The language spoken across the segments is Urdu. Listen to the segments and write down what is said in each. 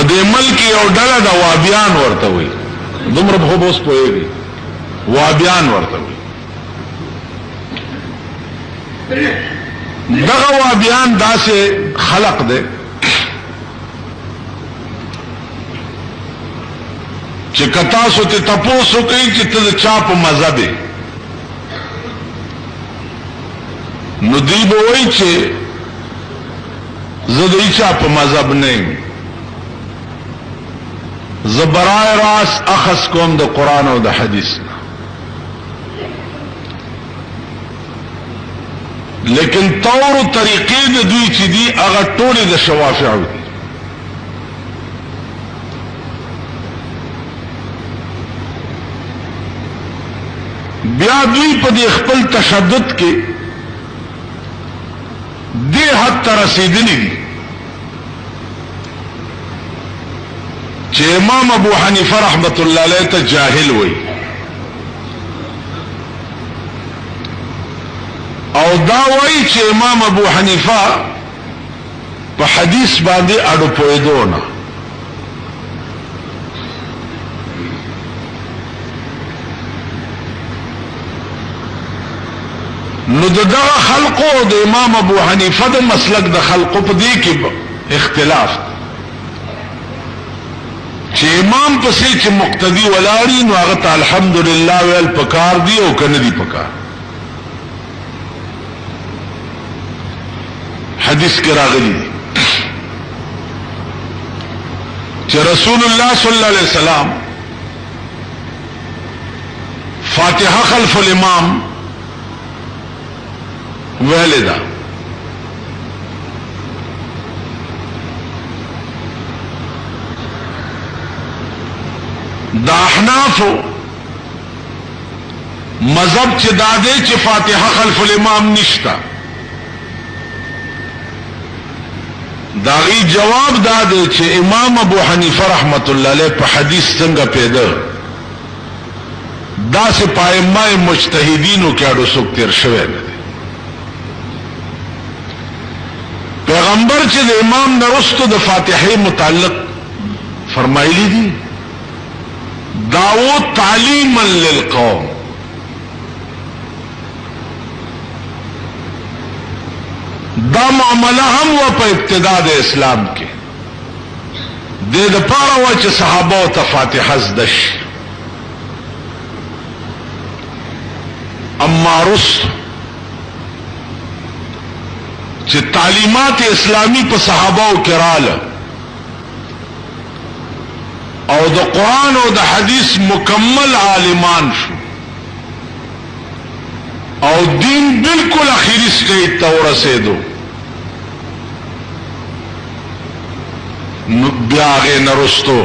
په دې ملک یو ډله د وابیان ورته وي، دومره به اوس پوهېږي، وابیان ورته وي. دغه وابیان داسې خلق دی چې کتاسو ته تپوسو کوي چې ته چا په مذهب یې، نو دی به وایي چې زه د چا په مذهب نه یم، زه برای راست اخذ کوم د قرآن او د حدیث نه. لیکن طور و طریقې د دوی چې دي هغه ټولې د شوافعو دي. بیا دوی په دې خپل تشدد کې دې حد ته رسېدلي دي چې امام ابو حنیفه رحمت الله علیه ته جاهل وایي، او دا وایي چې امام ابو حنیفه په حدیث باندې اډو پوهېدو نه. نو دغه خلقو د امام ابو حنیفه د مسلک د خلقو په دې کې اختلاف چې امام پسې چې مقتدی ولاړی نو هغه ته الحمدلله ویل پکار دی او کنه دی پکار. حدیث کې راغلی چې رسول الله صلی الله علیه وسلم فاتحه خلف الامام ویلې ده، دا احناف مذهب چې داده چې فاتحه خلف الامام نشتا، داغي جواب داده چې امام ابو حنیفه رحمت الله علیه په حدیث څنګه پیدا دا سه پایمه مجتهدینو کې اډو څوک تیر شوی نه. پیغمبر چې د امام نرستو د فاتحه متعلق فرمایلی دي داو تعلیما للقوم، دا معامله هم و په ابتدا د اسلام کې د پاره و چې صحابه او فاتحه زده شي، اما رست چې تعلیمات اسلامی په صحابه او کراله او د قرآن او د حدیث مکمل عالمان شو او دین بالکل اخیری سټیج ته ورسېدو، بیا هغې نه رستو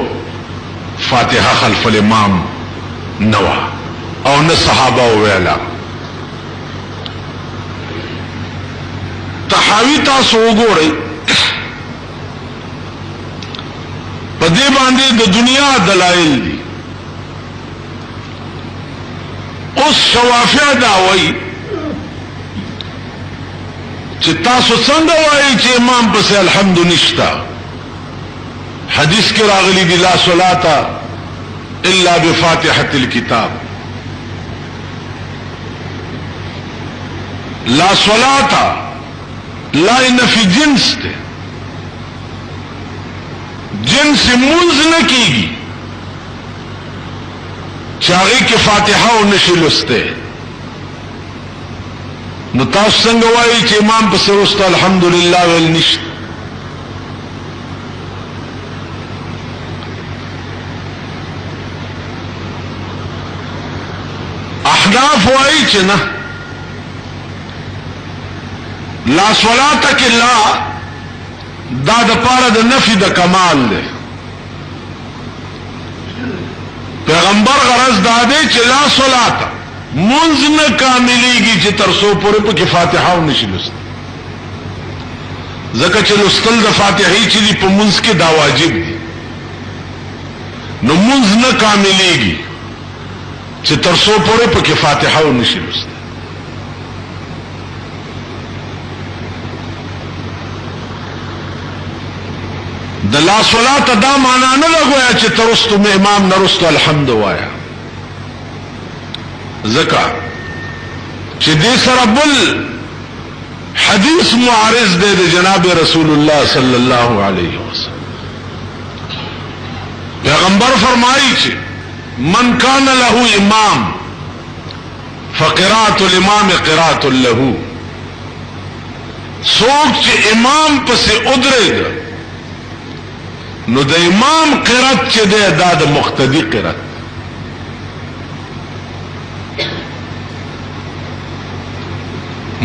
فاتحه خلف الامام نه وه او نه صحابه وویله. تحاوی تاسو وګورئ په دې باندې د دنیا دلایل دي. اوس شوافع دا وایي چې تاسو څنګه وایي چې امام پسې الحمد نشتا، حدیث کې راغلی دی لا صلاة الا بفاتحة الكتاب، لا صلاة لا نفی جنس تے، جنس منز نہ کیگی چاغی کی فاتحہ و نشلستے. نو تاسو څنګه وایي چې امام پسې وروسته الحمدلله ویل نشته؟ احناف وایي چې نه، لا صلاة کې لا دا د پاره د نفي د کمال دی. پیغمبر غرض دا دی چې لا صلاة منز نه کاملیږي چې تر څو پورې په کې فاتحه و نشي لوستل، ځکه چې لوستل د فاتحې چې دی په منز کې دا واجب دی، نو منز نه کاملیږي چې تر څو پورې په کې فاتحه و نشي لوستل. د لا صلات دا معنا نه لګویا چې ترستو مې امام نرستو الحمد وایا، ځکه چې دې سره بل حدیث معارض دے دے جناب رسول اللہ صلی اللہ علیہ وسلم. پیغمبر فرمائی چھے من کان له امام فقراءة الامام قراءة له، سوک چھے امام پسے ادرے دا نو دا امام قرات چھے دے دا دا مقتدی قرات.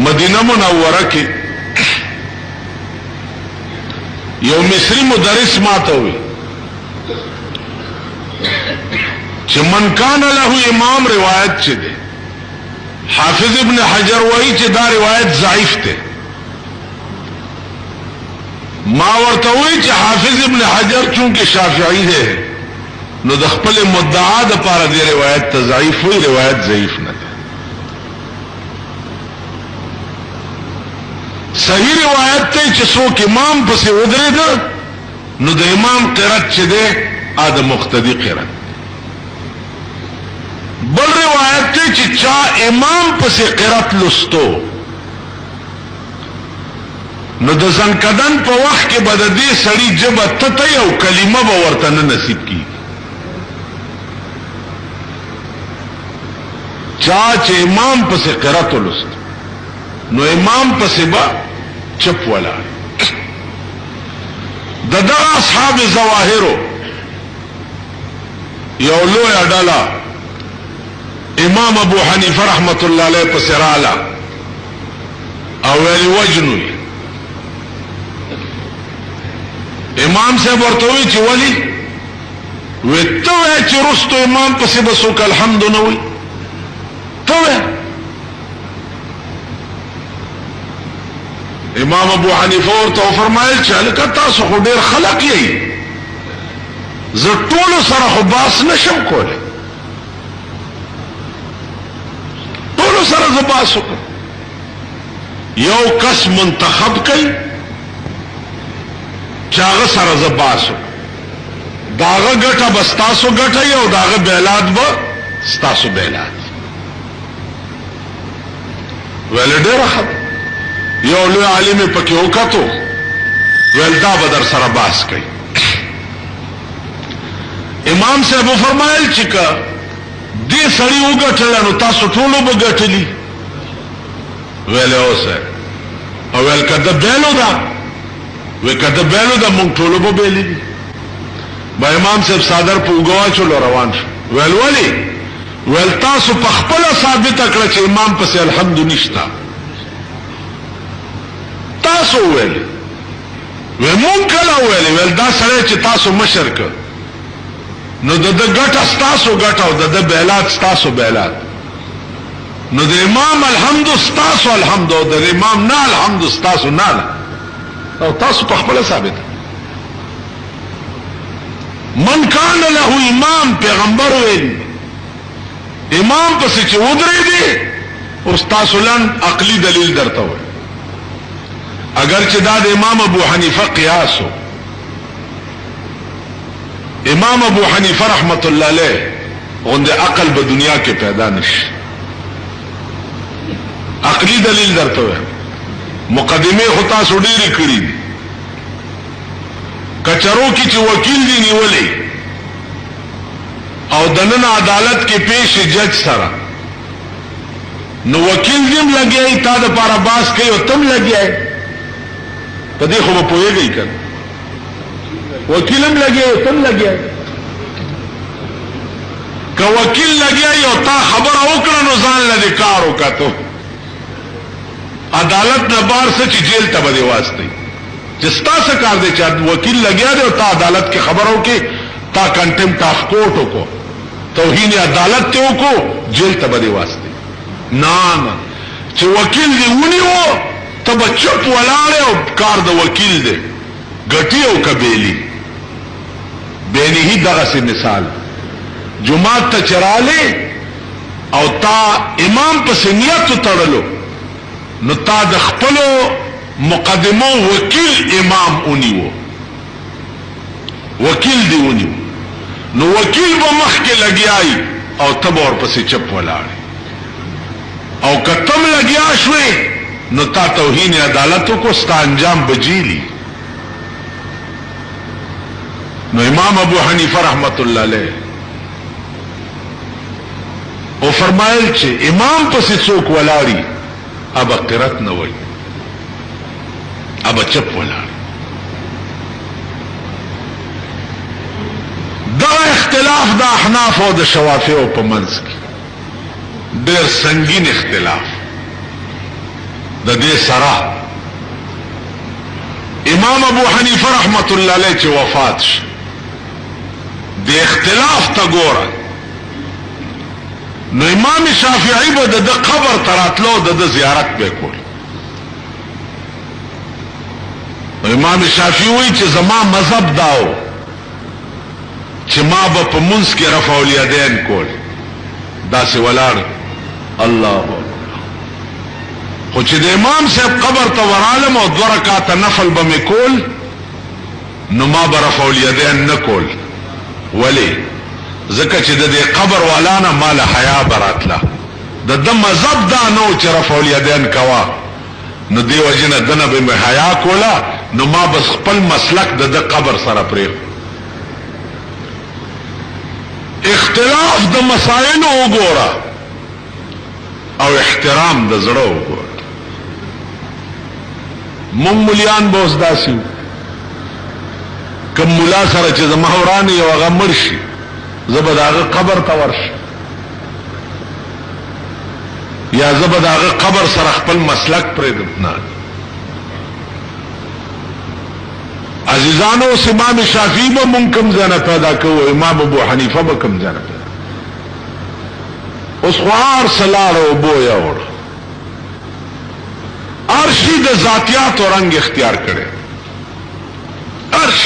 مدینہ منورہ کی یو مصری مدرس ماتا ہوئی چھ من کان له امام روایت چھ دے، حافظ ابن حجر وئی چھ دا روایت ضعیف تے. ما ورتوئی چھ حافظ ابن حجر چونکہ شافعی ہے نو د خپل مدعا د پارا دی روایت تا ضعیف ہوئی، روایت ضعیف نہ دے. صحیح روایت تے چھ سوک امام پسے ادرے دا نو دا امام قرات چھ دے آدھا مقتدی قرات. بل روایت تے چھ چاہ امام پسے قرات لستو نو دا زنکدن پا وقت کے بدا دی سڑی جب تتی او کلمہ با ورطن نصیب کی. چاہ چھ امام پسے قرات لستو نو امام پسے با چپ والا. دا اصحاب زواہرو یولو یا ڈالا امام ابو حنیفہ رحمت اللہ علیہ پسے رالا اویلی وجنوی. امام سے برتوی چی ولی ویتو ہے چی رستو امام پسے بسوک الحمد نوی تو ہے. امام ابو حنیفہ ورته فرمایل چې هلکه تاسو خو ډېر خلق یې، زه ټولو سره خو باس نشم کولی، ټولو سره زه باس وکړم. یو کس منتخب کړي چې هغه سره زه باس وکړم، د هغه ګټه به ستاسو ګټه وي او د هغه بیلات به ستاسو بیلات. ویل ډېره ښه. یو لوی عالم پکې وکتو ویل دا به در سره باس کوي. امام صاحب فرمایل چې که دې سړي وګټله نو تاسو ټولو به ګټلي. ویل اوسه او ویل که ده بیلو ده وی که ده بیلو ده مونږ ټولو به بیلی دي. با امام صاحب صادر په اوږه واچولو روان شو. ویل ولې؟ ویل تاسو په خپله ثابته کړه چې امام پسې الحمد نشته. تاسو ویل وی مون کله ویل ویل دا سره چې تاسو مشر ک نو د ګټه ستاسو ګټه او د بیلات ستاسو بیلات، نو د امام الحمد ستاسو الحمد او د امام نه الحمد ستاسو نه، او تاسو په خپل ثابت. من کان له امام پیغمبر ویل امام پسې چې ودرې دي او تاسو لن عقلی دلیل درته وي. اگر چې دا د امام ابو حنیفہ قیاس ہو، امام ابو حنیفہ رحمت اللہ علیہ غند عقل به دنیا کې پیدا نشي. عقلی دلیل درته وي. مقدمه خو تاسو ډېرې کړې دي. کچرو کې چې وکیل دی نیولې او دنن عدالت کې پیش جج سره نو وکیل دیم لګیای تا د پاره باس کوي او تم لګیای په دې خو په پوهېږئ کنه. وکیلم لګیای تم لګیای. که وکیل لګیای او تا خبره وکړه نو ځان له کار وکړو. عدالت نه بار څه چې جیل ته به دې واسطه چې ستاسو کار دی چې وکیل لګیا دی او تا عدالت کې خبرو کې تا کنټمپټ اف کورټ وکړو، توهین عدالت ته وکړو، جیل ته به دې واسطه. نه چې وکیل دی ونیو ته به چپ ولاړې او کار د وکیل دی ګټي او کبیلی. بینی دغه سي مثال جمعات ته چراله او تا امام په سنیت تړلو نو تا د خپل مقدمو وکیل امام اونیو وکیل دی ونیو نو وکیل به مخ کې لګیای او تب اور پسې چپ ولاړ او کتم لګیا شوې نو تا توهین عدالت کو ستا انجام بجیلی. نو امام ابو حنیفه رحمت الله علیه او فرمایل چې امام پسې څوک ولاړی اب قرت نه وای اب چپ ولاړ. دا اختلاف د احناف او د شوافیو په منځ کې ډېر سنگین اختلاف. د دې سره امام ابو حنیفه رحمت الله علیه چې وفات شو د اختلاف ته ګوره نو امام شافعی به د قبر تراتلو د زیارت به کول. امام شافعی وایي چې زما مذهب داو چې ما به په منځ کې رفع الیدین کول داسې ولاړ الله خو چې د امام صاحب قبر ته ورالم او 2 رکعات نفل به مې کول نو ما به رفع الیدین نه کول. ولی ځکه چې د دې قبر والانا مال حیا براتله د مذهب دا نو چې رفع الیدین کوا نو دی وجنه دنه به حیا کولا نو ما بس خپل مسلک د قبر سره پرې. اختلاف د مسائل وګوره او احترام د زړه وګوره. مونږ مليان بوس داسیو کوم مولا سره چې زما ورانی یو هغه مرشي زبداغه قبر ته ورشي یا زبداغه قبر سره خپل مسلک پرې دپنا. عزیزانو امام شافعی به مونږ کوم ځای پیدا کوو امام ابو حنیفه به کوم ځای پیدا اوس خوار سلاړو بویا وړ ارشی د ذاتیات او رنگ اختیار کړي. ارش